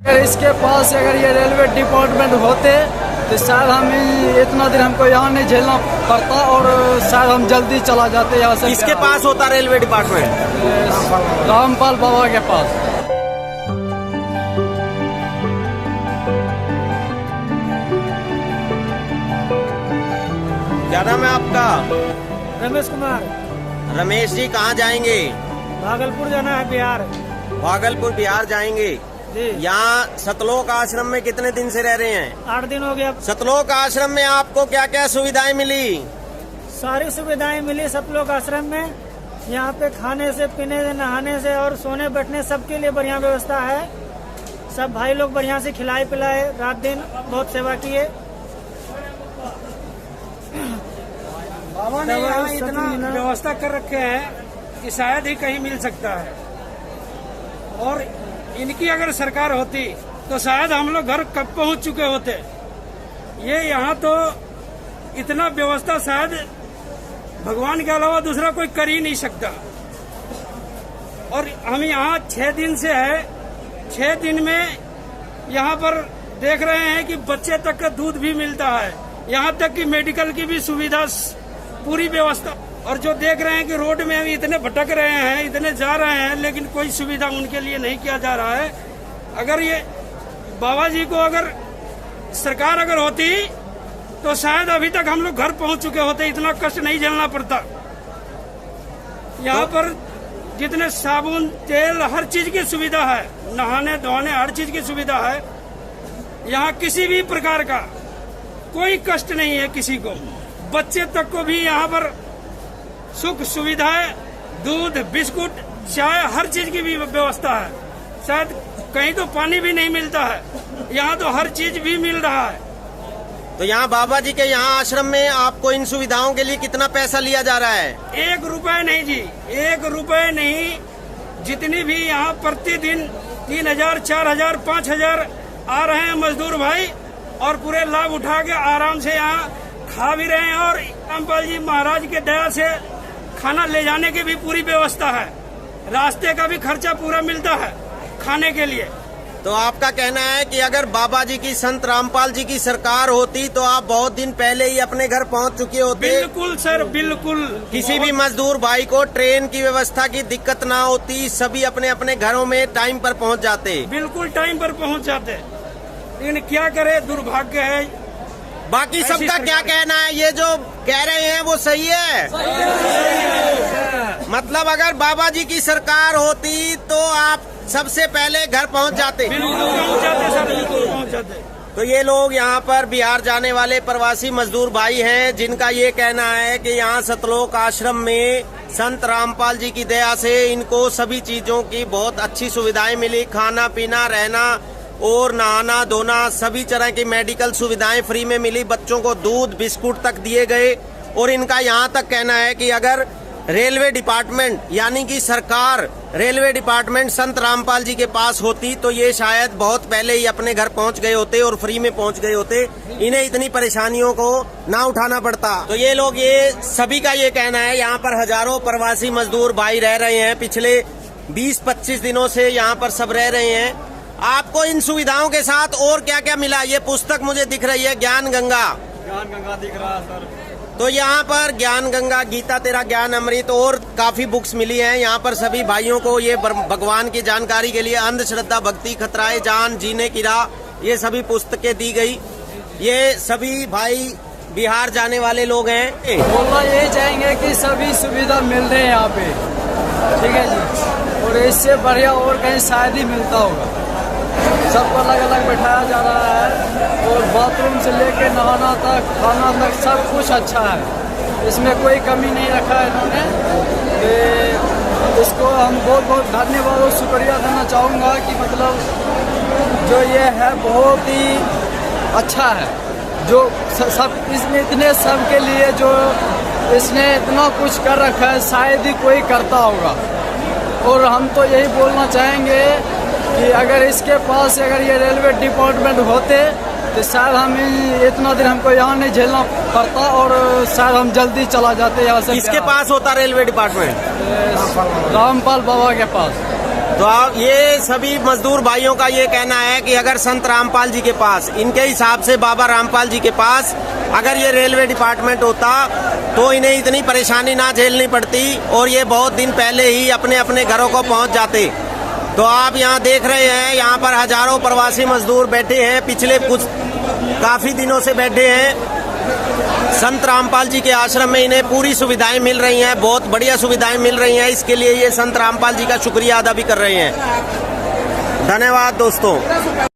अगर इसके पास अगर ये रेलवे डिपार्टमेंट होते तो शायद हम इतना दिन हमको यहाँ नहीं झेलना पड़ता और शायद हम जल्दी चला जाते यहाँ से। किसके पास होता रेलवे डिपार्टमेंट? रामपाल बाबा के पास। क्या नाम है आपका? रमेश कुमार। रमेश जी, कहाँ जाएंगे? भागलपुर जाना है, बिहार। भागलपुर बिहार जाएंगे जी। यहाँ सतलोक आश्रम में कितने दिन से रह रहे हैं? 8 दिन हो गया। सतलोक आश्रम में आपको क्या क्या सुविधाएं मिली? सारी सुविधाएं मिली सतलोक आश्रम में। यहाँ पे खाने से, पीने से, नहाने से और सोने बैठने सबके लिए बढ़िया व्यवस्था है। सब भाई लोग बढ़िया से खिलाए पिलाए, रात दिन बहुत सेवा किए। बाबा ने यहाँ इतना व्यवस्था कर रखे हैं कि शायद ही कहीं मिल सकता है। और इनकी अगर सरकार होती तो शायद हम लोग घर कब पहुंच चुके होते। ये यहाँ तो इतना व्यवस्था शायद भगवान के अलावा दूसरा कोई कर ही नहीं सकता। और हम यहाँ 6 दिन से है। 6 दिन में यहाँ पर देख रहे हैं कि बच्चे तक का दूध भी मिलता है, यहाँ तक कि मेडिकल की भी सुविधा, पूरी व्यवस्था। और जो देख रहे हैं कि रोड में अभी इतने भटक रहे हैं, इतने जा रहे हैं, लेकिन कोई सुविधा उनके लिए नहीं किया जा रहा है। अगर ये बाबा जी को अगर सरकार अगर होती तो शायद अभी तक हम लोग घर पहुंच चुके होते, इतना कष्ट नहीं झेलना पड़ता। यहाँ पर जितने साबुन, तेल, हर चीज की सुविधा है, नहाने धोने हर चीज की सुविधा है। यहाँ किसी भी प्रकार का कोई कष्ट नहीं है किसी को। बच्चे तक को भी यहाँ पर सुख सुविधाएं, दूध, बिस्कुट, चाय, हर चीज की भी व्यवस्था है। शायद कहीं तो पानी भी नहीं मिलता है, यहाँ तो हर चीज भी मिल रहा है। तो यहाँ बाबा जी के यहाँ आश्रम में आपको इन सुविधाओं के लिए कितना पैसा लिया जा रहा है? 1 रुपए नहीं जी, 1 रुपए नहीं। जितनी भी यहाँ प्रतिदिन 3000, 4000, 5000 आ रहे हैं मजदूर भाई और पूरे लाभ उठा के आराम से यहाँ खा भी रहे हैं। और रामपाल जी महाराज के दया से खाना ले जाने की भी पूरी व्यवस्था है। रास्ते का भी खर्चा पूरा मिलता है खाने के लिए। तो आपका कहना है कि अगर बाबा जी की, संत रामपाल जी की सरकार होती तो आप बहुत दिन पहले ही अपने घर पहुंच चुके होते? बिल्कुल सर, बिल्कुल। किसी भी मजदूर भाई को ट्रेन की व्यवस्था की दिक्कत ना होती, सभी अपने अपने घरों में टाइम पर पहुंच जाते। बिल्कुल टाइम पर पहुंच जाते, लेकिन क्या करे, दुर्भाग्य है। बाकी सबका क्या कहना है? ये जो कह रहे हैं वो सही है? मतलब अगर बाबा जी की सरकार होती तो आप सबसे पहले घर पहुंच जाते? बिल्कुल पहुंच जाते सर, बिल्कुल पहुंच जाते। तो ये लोग यहाँ पर बिहार जाने वाले प्रवासी मजदूर भाई हैं, जिनका ये कहना है कि यहाँ सतलोक आश्रम में संत रामपाल जी की दया से इनको सभी चीजों की बहुत अच्छी सुविधाएं मिली। खाना पीना, रहना और नहाना धोना, सभी तरह की मेडिकल सुविधाएं फ्री में मिली। बच्चों को दूध, बिस्कुट तक दिए गए। और इनका यहाँ तक कहना है कि अगर रेलवे डिपार्टमेंट यानी कि सरकार, रेलवे डिपार्टमेंट संत रामपाल जी के पास होती तो ये शायद बहुत पहले ही अपने घर पहुंच गए होते और फ्री में पहुंच गए होते, इन्हें इतनी परेशानियों को ना उठाना पड़ता। तो ये लोग, ये सभी का ये कहना है। यहाँ पर हजारों प्रवासी मजदूर भाई रह रहे हैं, पिछले 20-25 दिनों से यहाँ पर सब रह रहे हैं। आपको इन सुविधाओं के साथ और क्या क्या मिला? ये पुस्तक मुझे दिख रही है, ज्ञान गंगा। ज्ञान गंगा दिख रहा है सर। तो यहाँ पर ज्ञान गंगा, गीता तेरा ज्ञान अमृत और काफी बुक्स मिली हैं। यहाँ पर सभी भाइयों को ये भगवान की जानकारी के लिए अंधश्रद्धा, भक्ति, खतराए जान, जीने की राह, ये सभी पुस्तकें दी गई। ये सभी भाई बिहार जाने वाले लोग हैं। बोलना यही चाहेंगे कि सभी सुविधा मिल रहे हैं यहाँ पे, ठीक है जी। और इससे बढ़िया और कहीं शायद ही मिलता होगा। सबको अलग अलग बैठाया जा रहा है और बाथरूम से लेके नहाना तक, खाना तक सब कुछ अच्छा है। इसमें कोई कमी नहीं रखा है इन्होंने। इसको हम बहुत बहुत धन्यवाद और शुक्रिया देना चाहूँगा कि मतलब जो ये है बहुत ही अच्छा है। जो सब इसमें इतने सब के लिए जो इसने इतना कुछ कर रखा है, शायद ही कोई करता होगा। और हम तो यही बोलना चाहेंगे कि अगर इसके पास अगर ये रेलवे डिपार्टमेंट होते तो शायद हम इतना दिन हमको यहाँ नहीं झेलना पड़ता और शायद हम जल्दी चला जाते यहाँ से। किसके पास होता रेलवे डिपार्टमेंट? रामपाल बाबा के पास। तो आप ये सभी मजदूर भाइयों का ये कहना है कि अगर संत रामपाल जी के पास, इनके हिसाब से बाबा रामपाल जी के पास अगर ये रेलवे डिपार्टमेंट होता तो इन्हें इतनी परेशानी ना झेलनी पड़ती और ये बहुत दिन पहले ही अपने अपने घरों को पहुंच जाते। तो आप यहाँ देख रहे हैं, यहाँ पर हजारों प्रवासी मजदूर बैठे हैं, पिछले काफी दिनों से बैठे हैं। संत रामपाल जी के आश्रम में इन्हें पूरी सुविधाएं मिल रही हैं, बहुत बढ़िया सुविधाएं मिल रही हैं। इसके लिए ये संत रामपाल जी का शुक्रिया अदा भी कर रहे हैं। धन्यवाद दोस्तों।